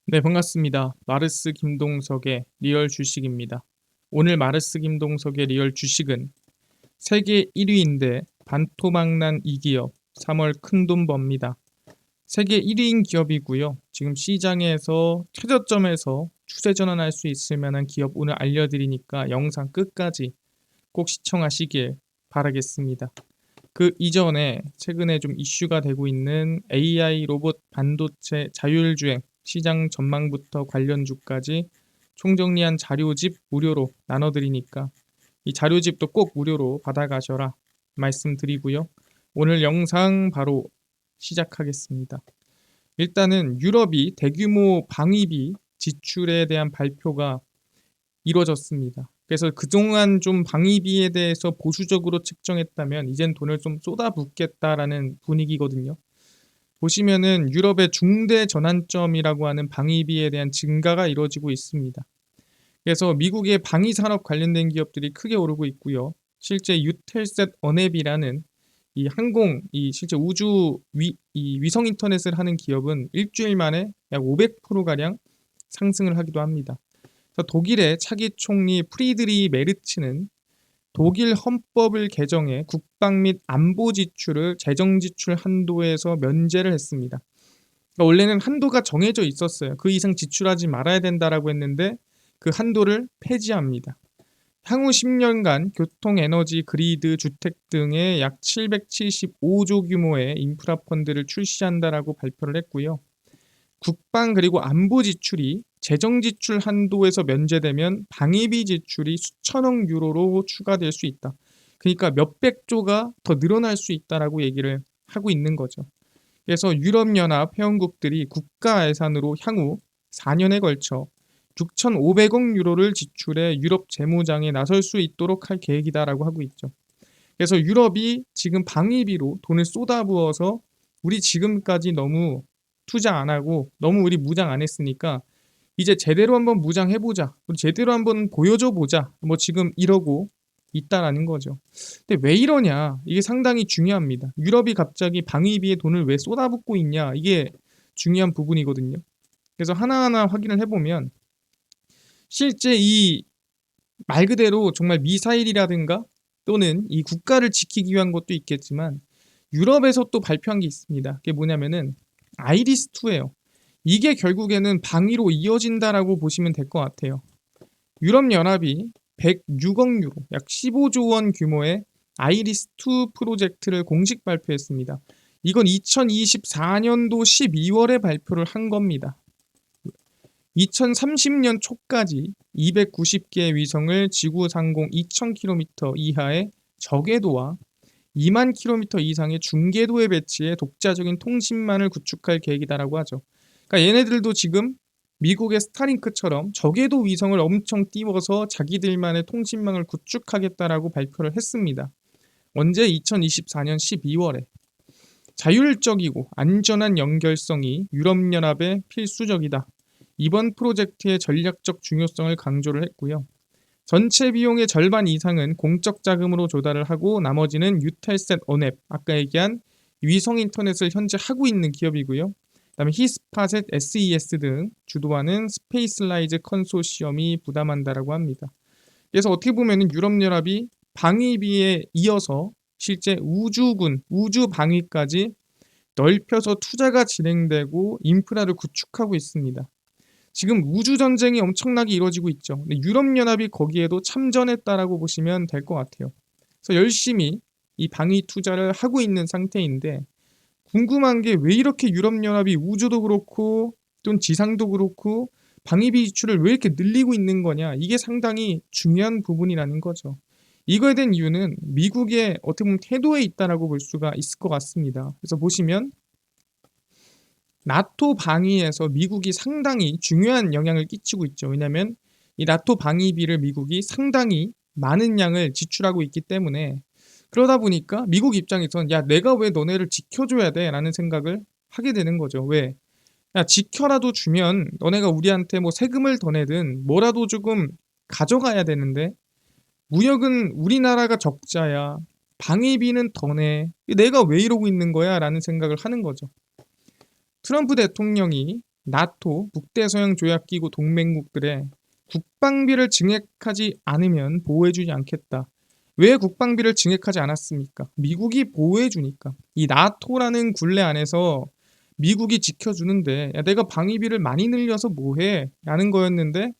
네, 반갑습니다. 마르스 김동석의 리얼 주식입니다. 오늘 마르스 김동석의 리얼 주식은 세계 1위인데 반토막난 이 기업 3월 큰돈 법니다. 세계 1위인 기업이고요. 지금 시장에서 최저점에서 추세 전환할 수 있을 만한 기업 오늘 알려드리니까 영상 끝까지 꼭 시청하시길 바라겠습니다. 그 이전에 최근에 좀 이슈가 되고 있는 AI 로봇 반도체 자율주행 시장 전망부터 관련주까지 총정리한 자료집 무료로 나눠드리니까 이 자료집도 꼭 무료로 받아가셔라 말씀드리고요. 오늘 영상 바로 시작하겠습니다. 일단은 유럽이 대규모 방위비 지출에 대한 발표가 이루어졌습니다. 그래서 그동안 좀 방위비에 대해서 보수적으로 측정했다면 이젠 돈을 좀 쏟아붓겠다라는 분위기거든요. 보시면은 유럽의 중대 전환점이라고 하는 방위비에 대한 증가가 이루어지고 있습니다. 그래서 미국의 방위 산업 관련된 기업들이 크게 오르고 있고요. 실제 유텔셋 어넵이라는 이 실제 이 위성 인터넷을 하는 기업은 일주일 만에 약 500%가량 상승을 하기도 합니다. 독일의 차기 총리 프리드리 메르츠는 독일 헌법을 개정해 국방 및 안보 지출을 재정 지출 한도에서 면제를 했습니다. 그러니까 원래는 한도가 정해져 있었어요. 그 이상 지출하지 말아야 된다라고 했는데 그 한도를 폐지합니다. 향후 10년간 교통, 에너지, 그리드, 주택 등의 약 775조 규모의 인프라 펀드를 출시한다라고 발표를 했고요. 국방 그리고 안보 지출이 재정 지출 한도에서 면제되면 방위비 지출이 수천억 유로로 추가될 수 있다. 그러니까 몇백 조가 더 늘어날 수 있다라고 얘기를 하고 있는 거죠. 그래서 유럽연합 회원국들이 국가 예산으로 향후 4년에 걸쳐 6,500억 유로를 지출해 유럽 재무장에 나설 수 있도록 할 계획이다라고 하고 있죠. 그래서 유럽이 지금 방위비로 돈을 쏟아부어서 우리 지금까지 너무 투자 안 하고 너무 우리 무장 안 했으니까 이제 제대로 한번 무장해보자. 우리 제대로 한번 보여줘보자. 뭐 지금 이러고 있다라는 거죠. 근데 왜 이러냐? 이게 상당히 중요합니다. 유럽이 갑자기 방위비에 돈을 왜 쏟아붓고 있냐? 이게 중요한 부분이거든요. 그래서 하나하나 확인을 해보면 실제 이 말 그대로 정말 미사일이라든가 또는 이 국가를 지키기 위한 것도 있겠지만 유럽에서 또 발표한 게 있습니다. 그게 뭐냐면은 아이리스2예요. 이게 결국에는 방위로 이어진다라고 보시면 될 것 같아요. 유럽연합이 106억 유로, 약 15조 원 규모의 아이리스2 프로젝트를 공식 발표했습니다. 이건 2024년도 12월에 발표를 한 겁니다. 2030년 초까지 290개의 위성을 지구 상공 2000km 이하의 저궤도와 2만 km 이상의 중궤도에 배치해 독자적인 통신망을 구축할 계획이다라고 하죠. 그러니까 얘네들도 지금 미국의 스타링크처럼 저궤도 위성을 엄청 띄워서 자기들만의 통신망을 구축하겠다라고 발표를 했습니다. 언제? 2024년 12월에. 자율적이고 안전한 연결성이 유럽연합의 필수적이다. 이번 프로젝트의 전략적 중요성을 강조를 했고요. 전체 비용의 절반 이상은 공적 자금으로 조달을 하고 나머지는 유텔셋 어넵, 아까 얘기한 위성 인터넷을 현재 하고 있는 기업이고요. 그다음에 히스파셋, SES 등 주도하는 스페이스라이즈 컨소시엄이 부담한다라고 합니다. 그래서 어떻게 보면 유럽연합이 방위비에 이어서 실제 우주군, 우주 방위까지 넓혀서 투자가 진행되고 인프라를 구축하고 있습니다. 지금 우주 전쟁이 엄청나게 이루어지고 있죠. 근데 유럽연합이 거기에도 참전했다라고 보시면 될 것 같아요. 그래서 열심히 이 방위 투자를 하고 있는 상태인데 궁금한 게 왜 이렇게 유럽연합이 우주도 그렇고 또는 지상도 그렇고 방위비 지출을 왜 이렇게 늘리고 있는 거냐? 이게 상당히 중요한 부분이라는 거죠. 이거에 대한 이유는 미국의 어떻게 보면 태도에 있다라고 볼 수가 있을 것 같습니다. 그래서 보시면 나토 방위에서 미국이 상당히 중요한 영향을 끼치고 있죠. 왜냐하면 이 나토 방위비를 미국이 상당히 많은 양을 지출하고 있기 때문에 그러다 보니까 미국 입장에선 야 내가 왜 너네를 지켜줘야 돼? 라는 생각을 하게 되는 거죠. 왜? 야 지켜라도 주면 너네가 우리한테 뭐 세금을 더 내든 뭐라도 조금 가져가야 되는데 무역은 우리나라가 적자야. 방위비는 더 내. 내가 왜 이러고 있는 거야? 라는 생각을 하는 거죠. 트럼프 대통령이 나토 북대서양조약기구 동맹국들의 국방비를 증액하지 않으면 보호해주지 않겠다. 왜 국방비를 증액하지 않았습니까? 미국이 보호해주니까. 이 나토라는 굴레 안에서 미국이 지켜주는데 야 내가 방위비를 많이 늘려서 뭐해? 라는 거였는데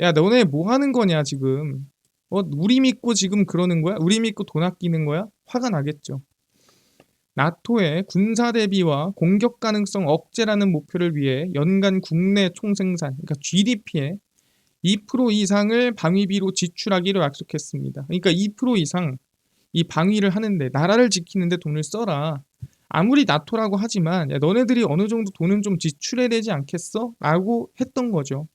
야 너네 뭐 하는 거냐 지금. 우리 믿고 지금 그러는 거야? 우리 믿고 돈 아끼는 거야? 화가 나겠죠. 나토의 군사 대비와 공격 가능성 억제라는 목표를 위해 연간 국내 총생산, 그러니까 GDP의 2% 이상을 방위비로 지출하기로 약속했습니다. 그러니까 2% 이상 이 방위를 하는데 나라를 지키는데 돈을 써라. 아무리 나토라고 하지만 야, 너네들이 어느 정도 돈은 좀 지출해야 되지 않겠어? 라고 했던 거죠.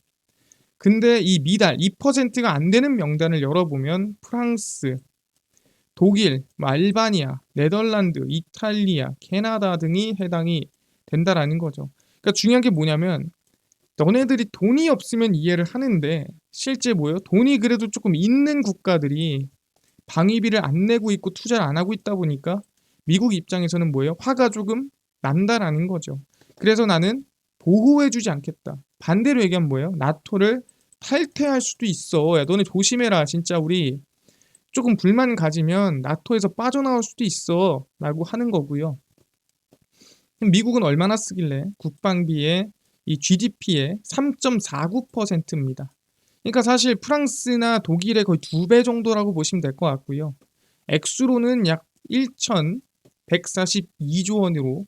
근데 이 미달 2%가 안 되는 명단을 열어보면 프랑스, 독일, 알바니아, 네덜란드, 이탈리아, 캐나다 등이 해당이 된다라는 거죠. 그러니까 중요한 게 뭐냐면 너네들이 돈이 없으면 이해를 하는데 실제 뭐예요? 돈이 그래도 조금 있는 국가들이 방위비를 안 내고 있고 투자를 안 하고 있다 보니까 미국 입장에서는 뭐예요? 화가 조금 난다라는 거죠. 그래서 나는 보호해주지 않겠다. 반대로 얘기하면 뭐예요? 나토를 탈퇴할 수도 있어. 야, 너네 조심해라. 진짜 우리 조금 불만 가지면 나토에서 빠져나올 수도 있어. 라고 하는 거고요. 미국은 얼마나 쓰길래 국방비의 이 GDP의 3.49%입니다. 그러니까 사실 프랑스나 독일의 거의 2배 정도라고 보시면 될 것 같고요. 액수로는 약 1,142조 원으로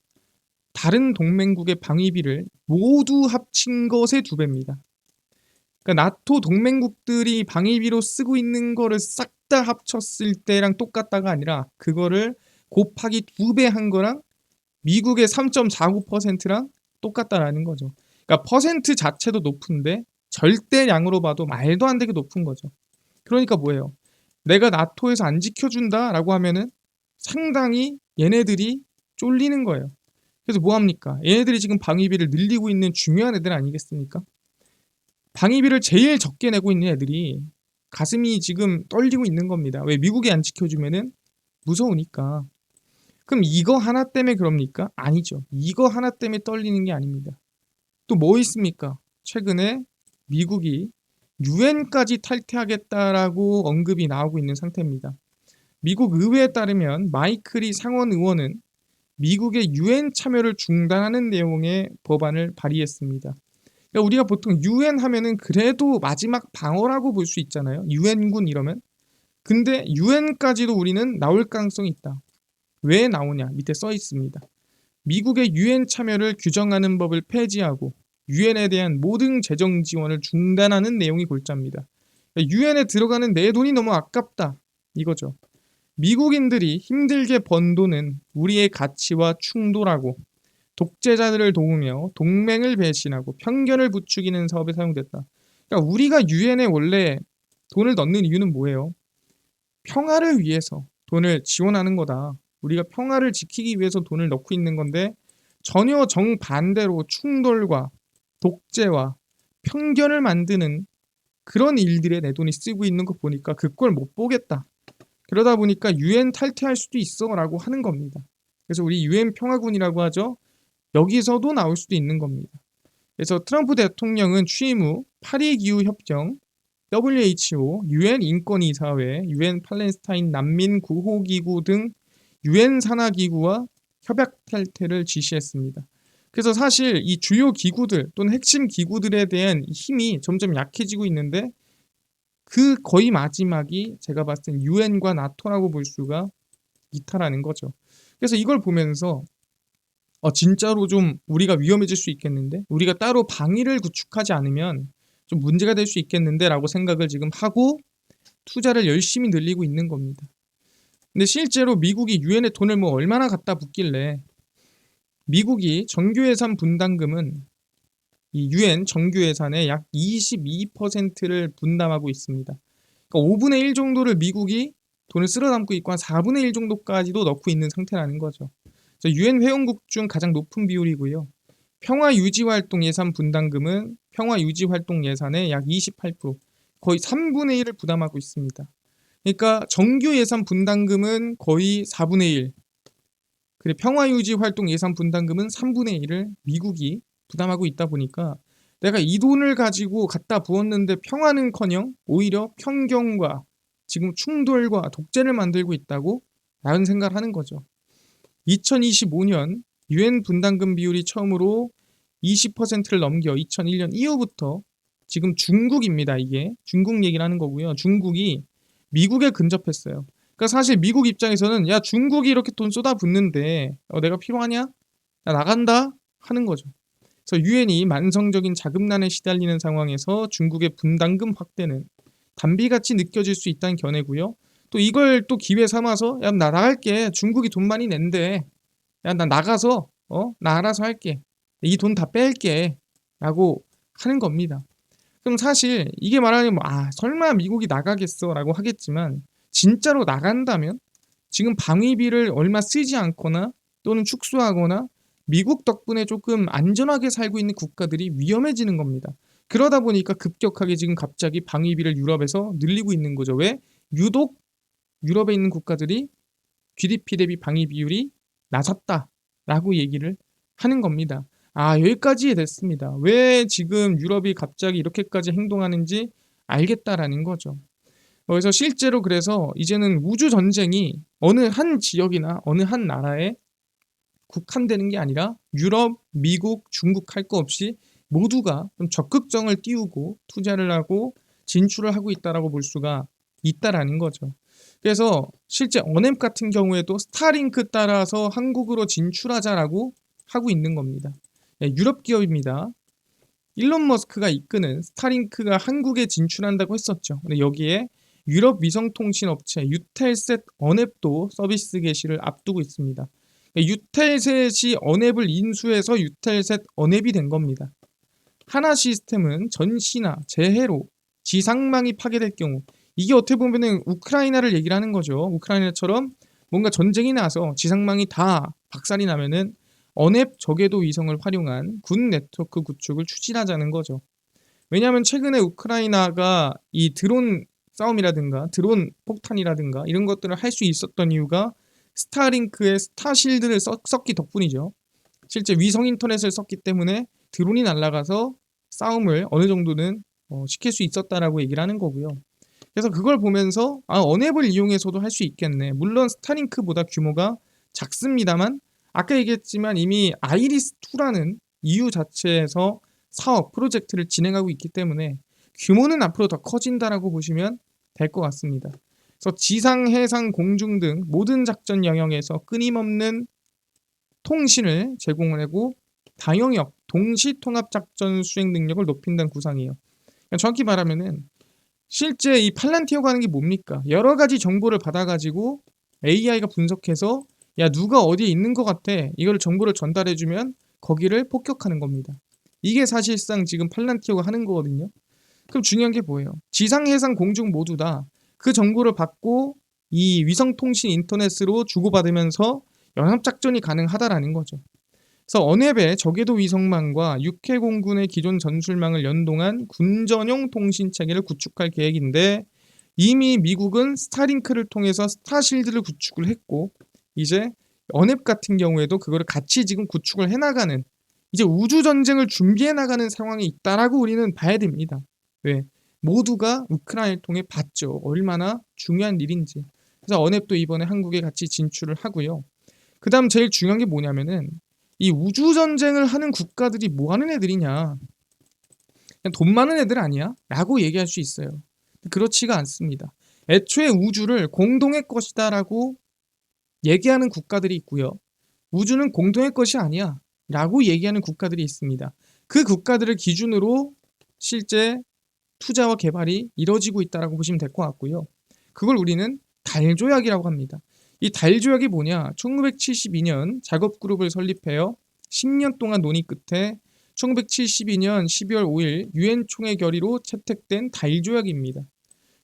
다른 동맹국의 방위비를 모두 합친 것의 2배입니다. 그러니까 나토 동맹국들이 방위비로 쓰고 있는 거를 싹 다 합쳤을 때랑 똑같다가 아니라 그거를 곱하기 2배 한 거랑 미국의 3.49%랑 똑같다라는 거죠. 그러니까 퍼센트 자체도 높은데 절대량으로 봐도 말도 안 되게 높은 거죠. 그러니까 뭐예요? 내가 나토에서 안 지켜준다라고 하면은 상당히 얘네들이 쫄리는 거예요. 그래서 뭐 합니까? 얘네들이 지금 방위비를 늘리고 있는 중요한 애들 아니겠습니까? 방위비를 제일 적게 내고 있는 애들이 가슴이 지금 떨리고 있는 겁니다. 왜 미국이 안 지켜주면은 무서우니까. 그럼 이거 하나 때문에 그럽니까? 아니죠. 이거 하나 때문에 떨리는 게 아닙니다. 또 뭐 있습니까? 최근에 미국이 유엔까지 탈퇴하겠다라고 언급이 나오고 있는 상태입니다. 미국 의회에 따르면 마이클 상원 의원은 미국의 유엔 참여를 중단하는 내용의 법안을 발의했습니다. 그러니까 우리가 보통 유엔 하면은 그래도 마지막 방어라고 볼 수 있잖아요. 유엔군 이러면. 근데 유엔까지도 우리는 나올 가능성이 있다. 왜 나오냐? 밑에 써 있습니다. 미국의 유엔 참여를 규정하는 법을 폐지하고 유엔에 대한 모든 재정 지원을 중단하는 내용이 골자입니다. 유엔에 들어가는 내 돈이 너무 아깝다. 이거죠. 미국인들이 힘들게 번 돈은 우리의 가치와 충돌하고 독재자들을 도우며 동맹을 배신하고 편견을 부추기는 사업에 사용됐다. 그러니까 우리가 유엔에 원래 돈을 넣는 이유는 뭐예요? 평화를 위해서 돈을 지원하는 거다. 우리가 평화를 지키기 위해서 돈을 넣고 있는 건데 전혀 정반대로 충돌과 독재와 편견을 만드는 그런 일들에 내 돈이 쓰고 있는 거 보니까 그 꼴 못 보겠다. 그러다 보니까 유엔 탈퇴할 수도 있어 라고 하는 겁니다. 그래서 우리 유엔 평화군이라고 하죠. 여기서도 나올 수도 있는 겁니다. 그래서 트럼프 대통령은 취임 후 파리 기후 협정, WHO, 유엔 인권이사회, 유엔 팔레스타인 난민 구호 기구 등 유엔 산하 기구와 협약 탈퇴를 지시했습니다. 그래서 사실 이 주요 기구들 또는 핵심 기구들에 대한 힘이 점점 약해지고 있는데 그 거의 마지막이 제가 봤을 땐 유엔과 나토라고 볼 수가 있다라는 거죠. 그래서 이걸 보면서 진짜로 좀 우리가 위험해질 수 있겠는데 우리가 따로 방위를 구축하지 않으면 좀 문제가 될 수 있겠는데 라고 생각을 지금 하고 투자를 열심히 늘리고 있는 겁니다. 근데 실제로 미국이 유엔에 돈을 뭐 얼마나 갖다 붓길래 미국이 정규 예산 분담금은 이 유엔 정규 예산의 약 22%를 분담하고 있습니다. 그러니까 5분의 1 정도를 미국이 돈을 쓸어 담고 있고 한 4분의 1 정도까지도 넣고 있는 상태라는 거죠. 유엔 회원국 중 가장 높은 비율이고요. 평화 유지 활동 예산 분담금은 평화 유지 활동 예산의 약 28%, 거의 3분의 1을 부담하고 있습니다. 그러니까 정규 예산 분담금은 거의 4분의 1, 그리고 평화 유지 활동 예산 분담금은 3분의 1을 미국이 부담하고 있다 보니까 내가 이 돈을 가지고 갖다 부었는데 평화는커녕 오히려 편견과 지금 충돌과 독재를 만들고 있다고 라는 생각을 하는 거죠. 2025년 유엔 분담금 비율이 처음으로 20%를 넘겨 2001년 이후부터 지금 중국입니다. 이게 중국 얘기를 하는 거고요. 중국이 미국에 근접했어요. 그러니까 사실 미국 입장에서는 야 중국이 이렇게 돈 쏟아붓는데 내가 필요하냐? 야, 나간다 하는 거죠. 그래서 유엔이 만성적인 자금난에 시달리는 상황에서 중국의 분담금 확대는 단비같이 느껴질 수 있다는 견해고요. 또 이걸 또 기회 삼아서 야 나 나갈게. 중국이 돈 많이 낸대. 야 나 나가서 나 알아서 할게. 이 돈 다 뺄게. 라고 하는 겁니다. 그럼 사실 이게 말하면 설마 미국이 나가겠어 라고 하겠지만 진짜로 나간다면 지금 방위비를 얼마 쓰지 않거나 또는 축소하거나 미국 덕분에 조금 안전하게 살고 있는 국가들이 위험해지는 겁니다. 그러다 보니까 급격하게 지금 갑자기 방위비를 유럽에서 늘리고 있는 거죠. 왜? 유독 유럽에 있는 국가들이 GDP 대비 방위 비율이 낮았다라고 얘기를 하는 겁니다. 여기까지 됐습니다. 왜 지금 유럽이 갑자기 이렇게까지 행동하는지 알겠다라는 거죠. 그래서 실제로 그래서 이제는 우주 전쟁이 어느 한 지역이나 어느 한 나라에 국한되는 게 아니라 유럽, 미국, 중국 할 거 없이 모두가 좀 적극성을 띄우고 투자를 하고 진출을 하고 있다라고 볼 수가 있다라는 거죠. 그래서 실제 언앱 같은 경우에도 스타링크 따라서 한국으로 진출하자라고 하고 있는 겁니다. 유럽 기업입니다. 일론 머스크가 이끄는 스타링크가 한국에 진출한다고 했었죠. 근데 여기에 유럽 위성통신 업체 유텔셋 언앱도 서비스 개시를 앞두고 있습니다. 유텔셋이 언앱을 인수해서 유텔셋 언앱이 된 겁니다. 하나 시스템은 전시나 재해로 지상망이 파괴될 경우 이게 어떻게 보면은 우크라이나를 얘기를 하는 거죠. 우크라이나처럼 뭔가 전쟁이 나서 지상망이 다 박살이 나면은 언앱 저궤도 위성을 활용한 군 네트워크 구축을 추진하자는 거죠. 왜냐하면 최근에 우크라이나가 이 드론 싸움이라든가 드론 폭탄이라든가 이런 것들을 할 수 있었던 이유가 스타링크의 스타실드를 썼기 덕분이죠. 실제 위성 인터넷을 썼기 때문에 드론이 날아가서 싸움을 어느 정도는 시킬 수 있었다라고 얘기를 하는 거고요. 그래서 그걸 보면서 언앱을 이용해서도 할 수 있겠네. 물론 스타링크보다 규모가 작습니다만 아까 얘기했지만 이미 아이리스2라는 EU 자체에서 사업, 프로젝트를 진행하고 있기 때문에 규모는 앞으로 더 커진다라고 보시면 될 것 같습니다. 그래서 지상, 해상, 공중 등 모든 작전 영역에서 끊임없는 통신을 제공을 하고 다영역, 동시 통합 작전 수행 능력을 높인다는 구상이에요. 그러니까 정확히 말하면은 실제 이 팔란티어가 하는 게 뭡니까? 여러 가지 정보를 받아가지고 AI가 분석해서 야 누가 어디에 있는 것 같아 이걸 정보를 전달해주면 거기를 폭격하는 겁니다. 이게 사실상 지금 팔란티어가 하는 거거든요. 그럼 중요한 게 뭐예요? 지상, 해상, 공중 모두 다 그 정보를 받고 이 위성통신 인터넷으로 주고받으면서 연합작전이 가능하다라는 거죠. 그래서 언앱의 저궤도 위성망과 육해 공군의 기존 전술망을 연동한 군 전용 통신 체계를 구축할 계획인데 이미 미국은 스타링크를 통해서 스타실드를 구축을 했고 이제 언앱 같은 경우에도 그거를 같이 지금 구축을 해나가는 이제 우주 전쟁을 준비해 나가는 상황이 있다라고 우리는 봐야 됩니다. 왜? 모두가 우크라이나를 통해 봤죠. 얼마나 중요한 일인지. 그래서 언앱도 이번에 한국에 같이 진출을 하고요. 그 다음 제일 중요한 게 뭐냐면은 이 우주 전쟁을 하는 국가들이 뭐 하는 애들이냐? 그냥 돈 많은 애들 아니야? 라고 얘기할 수 있어요. 그렇지가 않습니다. 애초에 우주를 공동의 것이다라고 얘기하는 국가들이 있고요. 우주는 공동의 것이 아니야 라고 얘기하는 국가들이 있습니다. 그 국가들을 기준으로 실제 투자와 개발이 이뤄지고 있다고 보시면 될 것 같고요. 그걸 우리는 달조약이라고 합니다. 이 달조약이 뭐냐? 1972년 작업그룹을 설립하여 10년 동안 논의 끝에 1972년 12월 5일 유엔 총회 결의로 채택된 달조약입니다.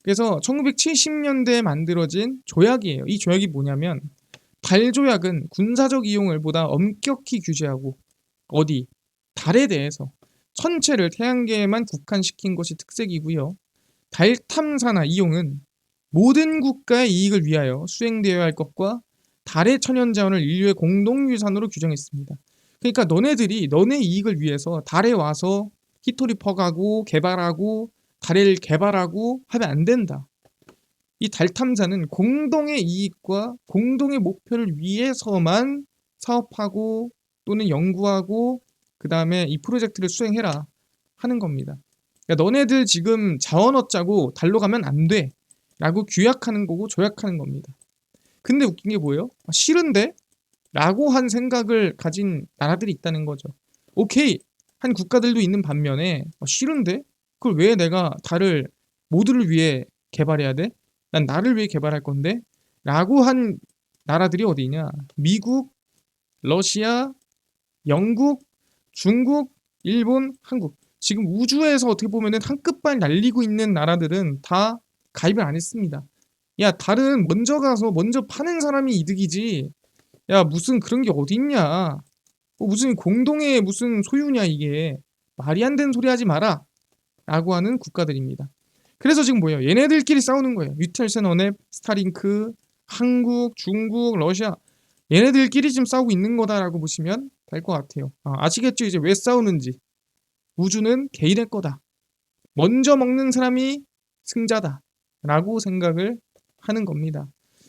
그래서 1970년대에 만들어진 조약이에요. 이 조약이 뭐냐면 달조약은 군사적 이용을 보다 엄격히 규제하고 어디? 달에 대해서 전체를 태양계에만 국한시킨 것이 특색이고요. 달 탐사나 이용은 모든 국가의 이익을 위하여 수행되어야 할 것과 달의 천연자원을 인류의 공동유산으로 규정했습니다. 그러니까 너네들이 너네 이익을 위해서 달에 와서 히토리 퍼가고 개발하고 달을 개발하고 하면 안 된다. 이 달 탐사는 공동의 이익과 공동의 목표를 위해서만 사업하고 또는 연구하고 그 다음에 이 프로젝트를 수행해라 하는 겁니다. 그러니까 너네들 지금 자원 얻자고 달로 가면 안 돼 라고 규약하는 거고 조약하는 겁니다. 근데 웃긴 게 뭐예요? 싫은데? 라고 한 생각을 가진 나라들이 있다는 거죠. 오케이, 한 국가들도 있는 반면에 싫은데? 그걸 왜 내가 달을 모두를 위해 개발해야 돼? 난 나를 위해 개발할 건데? 라고 한 나라들이 어디냐? 미국, 러시아, 영국, 중국, 일본, 한국. 지금 우주에서 어떻게 보면은 한 끝발 날리고 있는 나라들은 다 가입을 안 했습니다. 야, 달은 먼저 가서 먼저 파는 사람이 이득이지. 야, 무슨 그런 게 어딨냐. 무슨 공동의 무슨 소유냐 이게. 말이 안 되는 소리 하지 마라. 라고 하는 국가들입니다. 그래서 지금 뭐예요? 얘네들끼리 싸우는 거예요. 유텔슨, 언앱, 스타링크, 한국, 중국, 러시아. 얘네들끼리 지금 싸우고 있는 거다라고 보시면 될 것 같아요. 아시겠죠? 이제 왜 싸우는지. 우주는 개인의 거다. 먼저 먹는 사람이 승자다. 라고 생각을 하는 겁니다.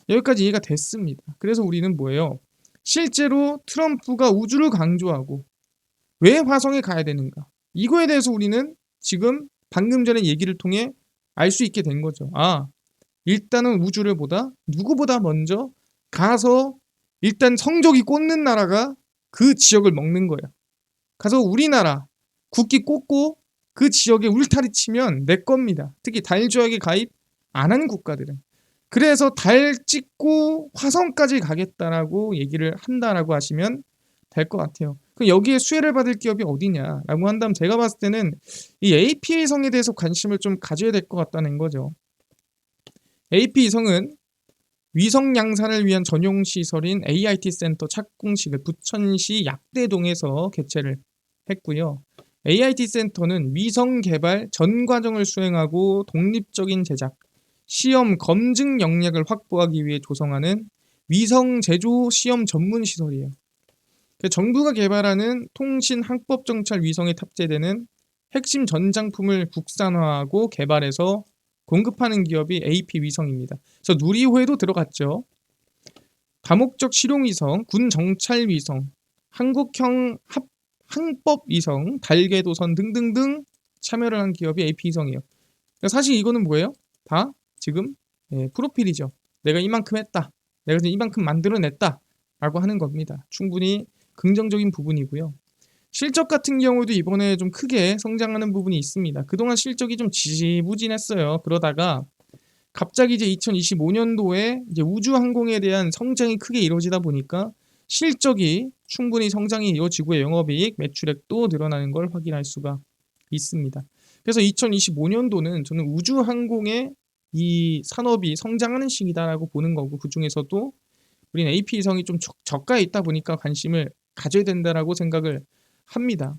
여기까지 이해가 됐습니다. 그래서 우리는 뭐예요? 실제로 트럼프가 우주를 강조하고 왜 화성에 가야 되는가? 이거에 대해서 우리는 지금 방금 전에 얘기를 통해 알 수 있게 된 거죠. 일단은 우주를 보다 누구보다 먼저 가서 일단 성적이 꽂는 나라가 그 지역을 먹는 거야. 가서 우리나라 국기 꽂고 그 지역에 울타리 치면 내 겁니다. 특히 달조약에 가입 안 한 국가들은. 그래서 달 찍고 화성까지 가겠다라고 얘기를 한다라고 하시면 될 것 같아요. 그럼 여기에 수혜를 받을 기업이 어디냐라고 한다면 제가 봤을 때는 이 AP위성에 대해서 관심을 좀 가져야 될 것 같다는 거죠. AP위성은 위성 양산을 위한 전용 시설인 AIT 센터 착공식을 부천시 약대동에서 개최를 했고요. AIT 센터는 위성 개발 전 과정을 수행하고 독립적인 제작, 시험 검증 역량을 확보하기 위해 조성하는 위성 제조 시험 전문 시설이에요. 정부가 개발하는 통신 항법 정찰 위성에 탑재되는 핵심 전장품을 국산화하고 개발해서 공급하는 기업이 AP위성입니다. 그래서 누리호에도 들어갔죠. 다목적 실용위성, 군 정찰위성, 한국형 항법위성, 달궤도선 등등등 참여를 한 기업이 AP위성이에요. 사실 이거는 뭐예요? 다 지금 프로필이죠. 내가 이만큼 했다. 내가 이만큼 만들어냈다. 라고 하는 겁니다. 충분히 긍정적인 부분이고요. 실적 같은 경우도 이번에 좀 크게 성장하는 부분이 있습니다. 그동안 실적이 좀 지지부진했어요. 그러다가 갑자기 이제 2025년도에 이제 우주항공에 대한 성장이 크게 이루어지다 보니까 실적이 충분히 성장이 이루어지고 영업이익, 매출액도 늘어나는 걸 확인할 수가 있습니다. 그래서 2025년도는 저는 우주항공의 이 산업이 성장하는 시기다라고 보는 거고, 그 중에서도 우리는 AP위성이 좀 저가에 있다 보니까 관심을 가져야 된다라고 생각을 합니다.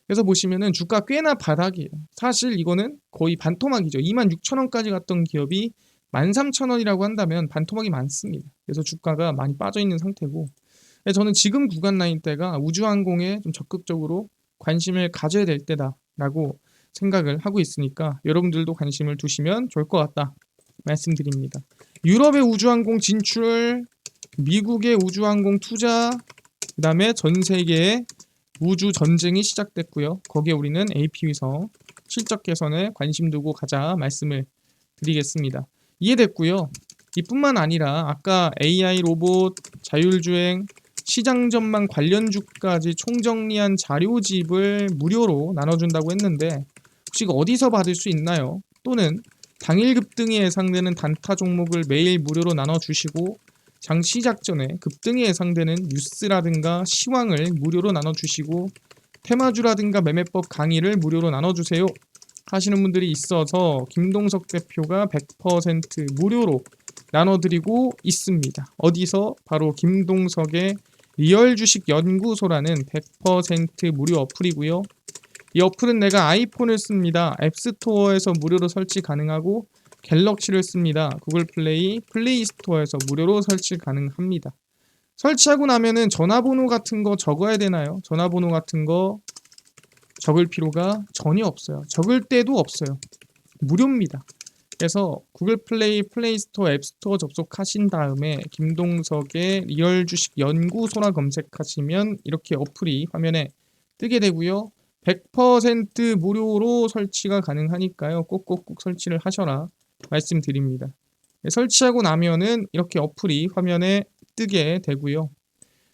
그래서 보시면은 주가 꽤나 바닥이에요. 사실 이거는 거의 반토막이죠. 26,000원까지 갔던 기업이 13,000원이라고 한다면 반토막이 많습니다. 그래서 주가가 많이 빠져 있는 상태고, 저는 지금 구간 라인대가 우주항공에 좀 적극적으로 관심을 가져야 될 때다라고 생각을 하고 있으니까 여러분들도 관심을 두시면 좋을 것 같다 말씀드립니다. 유럽의 우주항공 진출, 미국의 우주항공 투자, 그 다음에 전 세계의 우주 전쟁이 시작됐고요. 거기에 우리는 AP위성 실적 개선에 관심 두고 가자 말씀을 드리겠습니다. 이해됐고요. 이뿐만 아니라 아까 AI 로봇, 자율주행, 시장 전망 관련 주까지 총정리한 자료집을 무료로 나눠준다고 했는데 혹시 이거 어디서 받을 수 있나요? 또는 당일 급등이 예상되는 단타 종목을 매일 무료로 나눠주시고 장 시작 전에 급등이 예상되는 뉴스라든가 시황을 무료로 나눠주시고 테마주라든가 매매법 강의를 무료로 나눠주세요 하시는 분들이 있어서 김동석 대표가 100% 무료로 나눠드리고 있습니다. 어디서? 바로 김동석의 리얼주식연구소라는 100% 무료 어플이고요. 이 어플은 내가 아이폰을 씁니다. 앱스토어에서 무료로 설치 가능하고 갤럭시를 씁니다. 구글 플레이, 플레이 스토어에서 무료로 설치 가능합니다. 설치하고 나면은 전화번호 같은 거 적어야 되나요? 전화번호 같은 거 적을 필요가 전혀 없어요. 적을 때도 없어요. 무료입니다. 그래서 구글 플레이, 플레이스토어, 앱스토어 접속하신 다음에 김동석의 리얼 주식 연구소라 검색하시면 이렇게 어플이 화면에 뜨게 되고요. 100% 무료로 설치가 가능하니까요. 꼭꼭꼭 설치를 하셔라 말씀드립니다. 설치하고 나면은 이렇게 어플이 화면에 뜨게 되고요.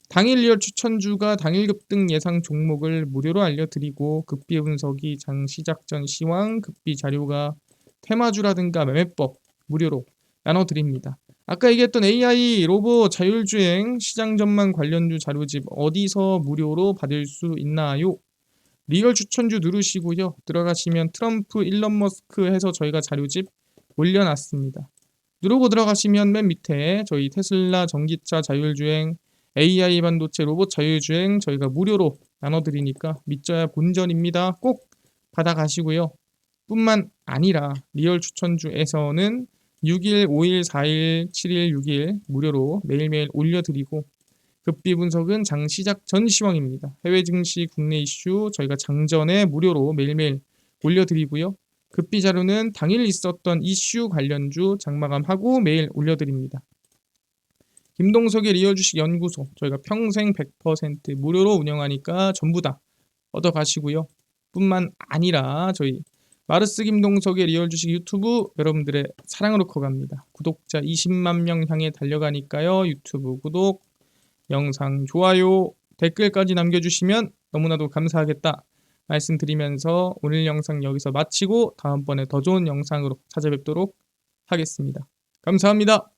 당일 리얼 추천주가 당일 급등 예상 종목을 무료로 알려드리고 급비 분석이 장 시작 전 시황, 급비 자료가 테마주라든가 매매법 무료로 나눠드립니다. 아까 얘기했던 AI, 로봇, 자율주행, 시장 전망 관련주 자료집 어디서 무료로 받을 수 있나요? 리얼 추천주 누르시고요. 들어가시면 트럼프, 일론 머스크 해서 저희가 자료집 올려놨습니다. 누르고 들어가시면 맨 밑에 저희 테슬라, 전기차, 자율주행, AI 반도체, 로봇 자율주행 저희가 무료로 나눠드리니까 믿져야 본전입니다. 꼭 받아가시고요. 뿐만 아니라 리얼 추천주에서는 6일, 5일, 4일, 7일, 6일 무료로 매일매일 올려드리고 급비 분석은 장 시작 전 시황입니다. 해외 증시, 국내 이슈 저희가 장전에 무료로 매일매일 올려드리고요. 급비 자료는 당일 있었던 이슈 관련주 장마감하고 매일 올려드립니다. 김동석의 리얼 주식 연구소 저희가 평생 100% 무료로 운영하니까 전부 다 얻어가시고요. 뿐만 아니라 저희 마르스 김동석의 리얼 주식 유튜브 여러분들의 사랑으로 커갑니다. 구독자 20만 명 향해 달려가니까요. 유튜브 구독, 영상 좋아요, 댓글까지 남겨주시면 너무나도 감사하겠다 말씀드리면서 오늘 영상 여기서 마치고 다음번에 더 좋은 영상으로 찾아뵙도록 하겠습니다. 감사합니다.